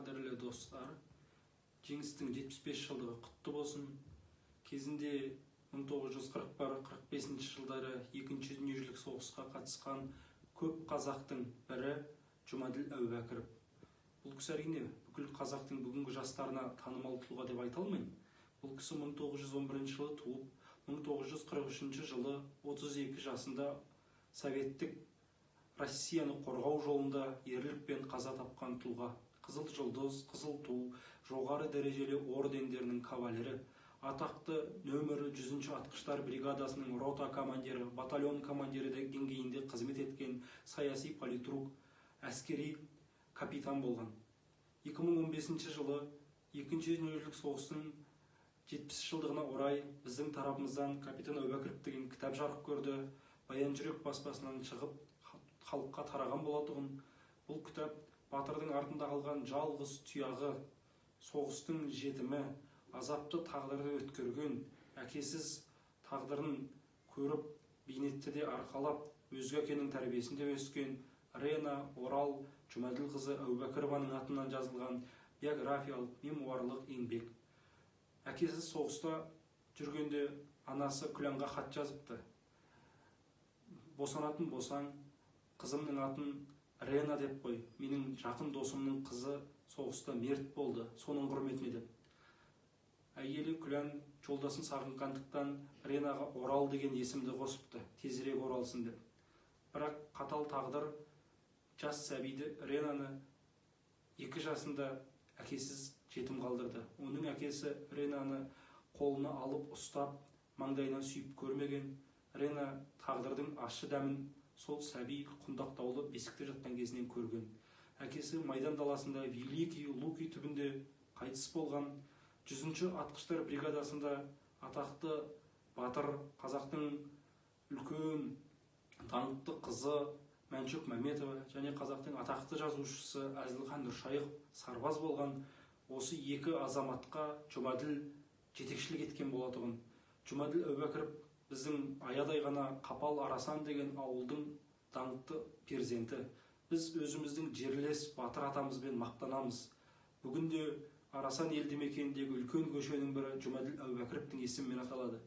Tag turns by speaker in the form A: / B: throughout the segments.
A: Қадірлі достар, жеңістің 75 жылдығы құтты болсын. Кезінде 1940-45 жылдары Екінші дүниежүзілік соғысқа қатысқан көп қазақтың бірі Жұмаділ Әубәкіров. Бұл кісі әрине бүкіл қазақтың бүгінгі жастарына танымал тұлға деп айта алмаймын. Бұл кісі 1911 жылы туып, 1943 жылы 32 жасында советтік Россияны қорғау жолында ерлікпен қаза тапқан тұлға. Қызыл жұлдыз, қызыл ту, жоғары дәрежелі ордендерінің кавалері, атақты нөмірі 100-ші атқыштар бригадасының рота командирі, батальон командирі деңгейінде қызмет еткен саяси политрук, әскери капитан болған. 2015 жылы Екінші дүниежүзілік соғыстың 70 жылдығына орай біздің тарапымыздан капитан Әубәкіров деген кітап жарық көрді. Баян жүрек баспасынан шығып халыққа тараған болатұғын. Бұл кітап батырдың артында қалған жалғыз тұяғы, соғыстың жетімі, азапты тағдырды өткерген, әкесіз тағдырын көріп, бейнетті де арқалап, өзге әкенің тәрбиесінде өскен Рена Орал Жұмаділқызы Әубәкірованың атынан жазылған биографиялық, мемуарлық еңбек. Әкесі соғыста жүргенде анасы Күләнға хат жазыпты. Босанатын болсаң, қызымның атын Рена деп қой. Менің жақын досымның қызы соғыста мерт болды, соның құрметіне деп. Әйелі Күлән жолдасын сағынғандықтан Ренаға Орал деген есімді қосыпты, тезірек оралсын деп. Бірақ қатал тағдыр жас сәбиді Ренаны 2 жасында әкесіз жетім қалдырды. Оның әкесі Ренаны қолына алып ұстап, маңдайынан сүйіп көрмеген. Рена тағдырдың ащы дәмін сол сәби құндақтаулы бесікте жатқан кезінен көрген. Әкесі Майдан даласында Великий Луки түбінде қайтыс болған. 100-ші атқыштар бригадасында атақты батыр, қазақтың үлкен даңқты қызы Мәншүк Мәметова және қазақтың атақты жазушысы Әзілхан Нұршайықов сарбаз болған. Осы екі азаматқа Жұмаділ жетекшілік еткен болатұғын. Жұмаділ Әубәкіров біздің аядай ғана Қапал Арасан деген ауылдың даңқты перзенті. Біз өзіміздің жерлес батыр атамызбен мақтанамыз. Бүгінде Арасан елді мекеніндегі үлкен көшенің бірі Жұмаділ Әубәкіровтың есімімен аталады.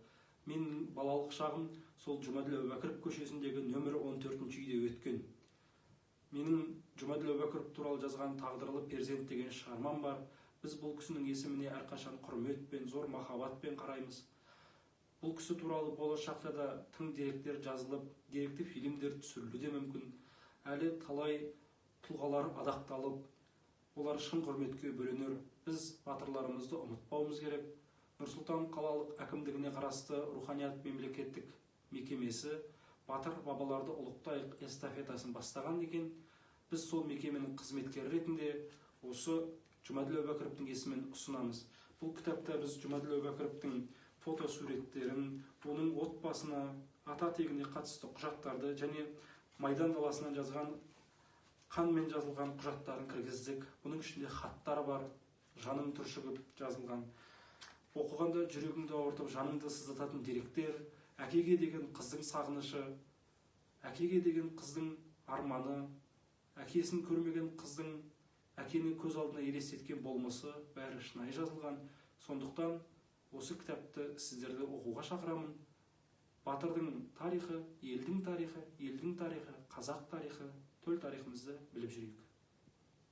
A: Мен балалық шағым сол Жұмаділ Әубәкіров көшесіндегі нөмірі 14-ші үйде өткен. Менің Жұмаділ Әубәкіров туралы жазған тағдырлы перзент деген шығармам бар. Біз бұл кісінің есіміне әрқашан құрметпен, зор махаббатпен қараймыз. Бұл кісі туралы болашақта да тың деректер жазылып, деректі фильмдер түсірілуі де мүмкін. Әлі талай тұлғалар адақталып, олар шын құрметке бөленер. Біз батырларымызды ұмытпауымыз керек. Нұрсұлтан қалалық әкімдігіне қарасты руханият мемлекеттік мекемесі батыр бабаларды ұлықтайық эстафетасын бастаған екен. Біз сол мекеменің қызметкері ретінде осы Жұмаділ Әубәкіровтың есімін ұсынамыз. Бұл кітапта біз Жұмаділ Әубәкіровтың фотосуреттерін, оның отбасына, ата тегіне қатысты құжаттарды және Майдан даласынан жазған, қанмен жазылған құжаттарын кіргіздік. Бұның ішінде хаттар бар, жаным түршігіп жазылған. Оқығанда жүрегіңді ауыртып, жаныңды сыздататын деректер, әкеге деген қыздың сағынышы, әкеге деген қыздың арманы, әкесін көрмеген қыздың әкені көз алдына елестеткен болмысы бәрі шынайы жазылған. Сондықтан осы кітапты сіздерді оқуға шақырамын. Батырдың тарихы, елдің тарихы, қазақ тарихы, төл тарихымызды біліп жүрейік.